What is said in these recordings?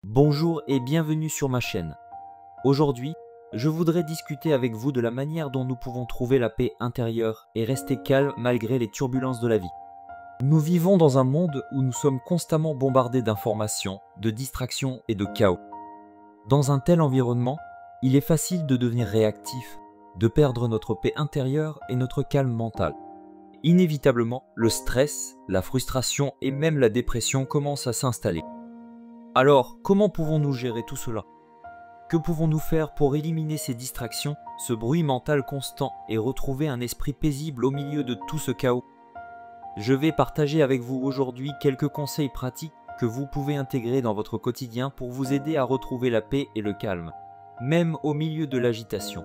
Bonjour et bienvenue sur ma chaîne. Aujourd'hui, je voudrais discuter avec vous de la manière dont nous pouvons trouver la paix intérieure et rester calme malgré les turbulences de la vie. Nous vivons dans un monde où nous sommes constamment bombardés d'informations, de distractions et de chaos. Dans un tel environnement, il est facile de devenir réactif, de perdre notre paix intérieure et notre calme mental. Inévitablement, le stress, la frustration et même la dépression commencent à s'installer. Alors, comment pouvons-nous gérer tout cela? Que pouvons-nous faire pour éliminer ces distractions, ce bruit mental constant et retrouver un esprit paisible au milieu de tout ce chaos? Je vais partager avec vous aujourd'hui quelques conseils pratiques que vous pouvez intégrer dans votre quotidien pour vous aider à retrouver la paix et le calme, même au milieu de l'agitation.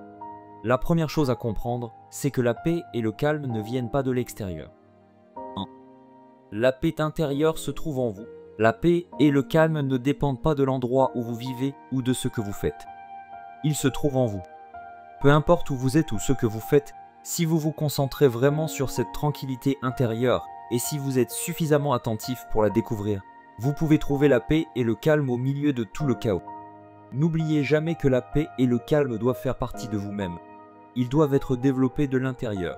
La première chose à comprendre, c'est que la paix et le calme ne viennent pas de l'extérieur. 1. La paix intérieure se trouve en vous. La paix et le calme ne dépendent pas de l'endroit où vous vivez ou de ce que vous faites. Ils se trouvent en vous. Peu importe où vous êtes ou ce que vous faites, si vous vous concentrez vraiment sur cette tranquillité intérieure et si vous êtes suffisamment attentif pour la découvrir, vous pouvez trouver la paix et le calme au milieu de tout le chaos. N'oubliez jamais que la paix et le calme doivent faire partie de vous-même. Ils doivent être développés de l'intérieur.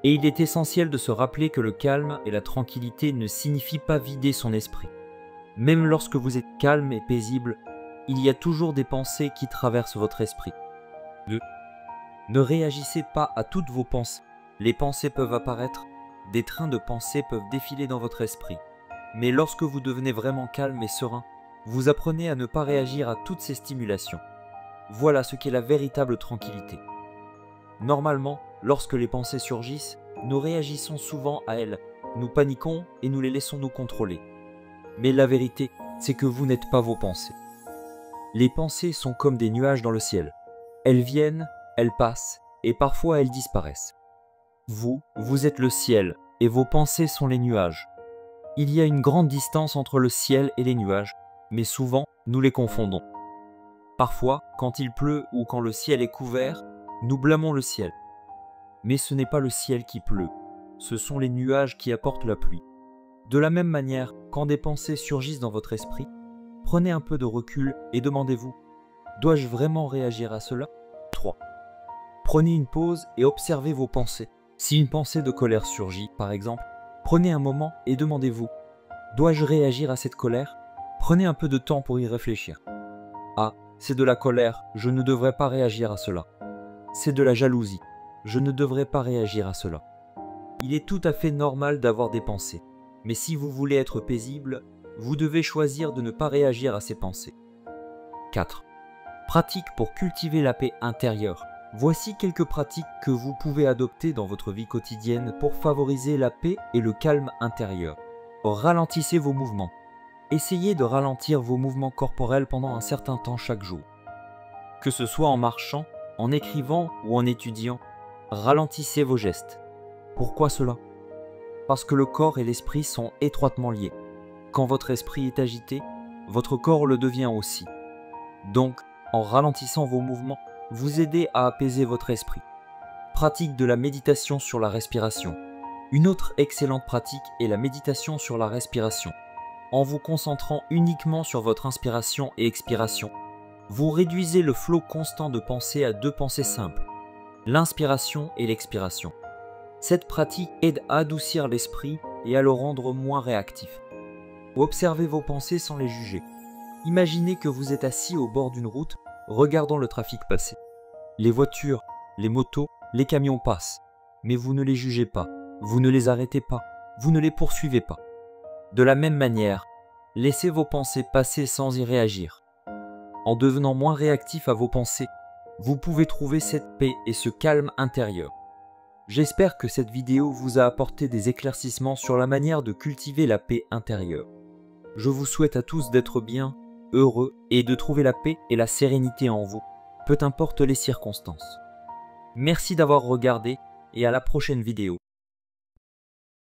Et il est essentiel de se rappeler que le calme et la tranquillité ne signifient pas vider son esprit. Même lorsque vous êtes calme et paisible, il y a toujours des pensées qui traversent votre esprit. 2. Ne réagissez pas à toutes vos pensées. Les pensées peuvent apparaître, des trains de pensées peuvent défiler dans votre esprit. Mais lorsque vous devenez vraiment calme et serein, vous apprenez à ne pas réagir à toutes ces stimulations. Voilà ce qu'est la véritable tranquillité. Normalement, lorsque les pensées surgissent, nous réagissons souvent à elles, nous paniquons et nous les laissons nous contrôler. Mais la vérité, c'est que vous n'êtes pas vos pensées. Les pensées sont comme des nuages dans le ciel. Elles viennent, elles passent, et parfois elles disparaissent. Vous êtes le ciel, et vos pensées sont les nuages. Il y a une grande distance entre le ciel et les nuages, mais souvent, nous les confondons. Parfois, quand il pleut ou quand le ciel est couvert, nous blâmons le ciel. Mais ce n'est pas le ciel qui pleut, ce sont les nuages qui apportent la pluie. De la même manière, quand des pensées surgissent dans votre esprit, prenez un peu de recul et demandez-vous, dois-je vraiment réagir à cela? 3. Prenez une pause et observez vos pensées. Si une pensée de colère surgit, par exemple, prenez un moment et demandez-vous, dois-je réagir à cette colère? Prenez un peu de temps pour y réfléchir. Ah, c'est de la colère, je ne devrais pas réagir à cela. C'est de la jalousie, je ne devrais pas réagir à cela. Il est tout à fait normal d'avoir des pensées. Mais si vous voulez être paisible, vous devez choisir de ne pas réagir à ces pensées. 4. Pratique pour cultiver la paix intérieure. Voici quelques pratiques que vous pouvez adopter dans votre vie quotidienne pour favoriser la paix et le calme intérieur. Ralentissez vos mouvements. Essayez de ralentir vos mouvements corporels pendant un certain temps chaque jour. Que ce soit en marchant, en écrivant ou en étudiant, ralentissez vos gestes. Pourquoi cela ? Parce que le corps et l'esprit sont étroitement liés. Quand votre esprit est agité, votre corps le devient aussi. Donc, en ralentissant vos mouvements, vous aidez à apaiser votre esprit. Pratique de la méditation sur la respiration. Une autre excellente pratique est la méditation sur la respiration. En vous concentrant uniquement sur votre inspiration et expiration, vous réduisez le flot constant de pensées à deux pensées simples, l'inspiration et l'expiration. Cette pratique aide à adoucir l'esprit et à le rendre moins réactif. Observez vos pensées sans les juger. Imaginez que vous êtes assis au bord d'une route, regardant le trafic passer. Les voitures, les motos, les camions passent, mais vous ne les jugez pas, vous ne les arrêtez pas, vous ne les poursuivez pas. De la même manière, laissez vos pensées passer sans y réagir. En devenant moins réactif à vos pensées, vous pouvez trouver cette paix et ce calme intérieur. J'espère que cette vidéo vous a apporté des éclaircissements sur la manière de cultiver la paix intérieure. Je vous souhaite à tous d'être bien, heureux et de trouver la paix et la sérénité en vous, peu importe les circonstances. Merci d'avoir regardé et à la prochaine vidéo.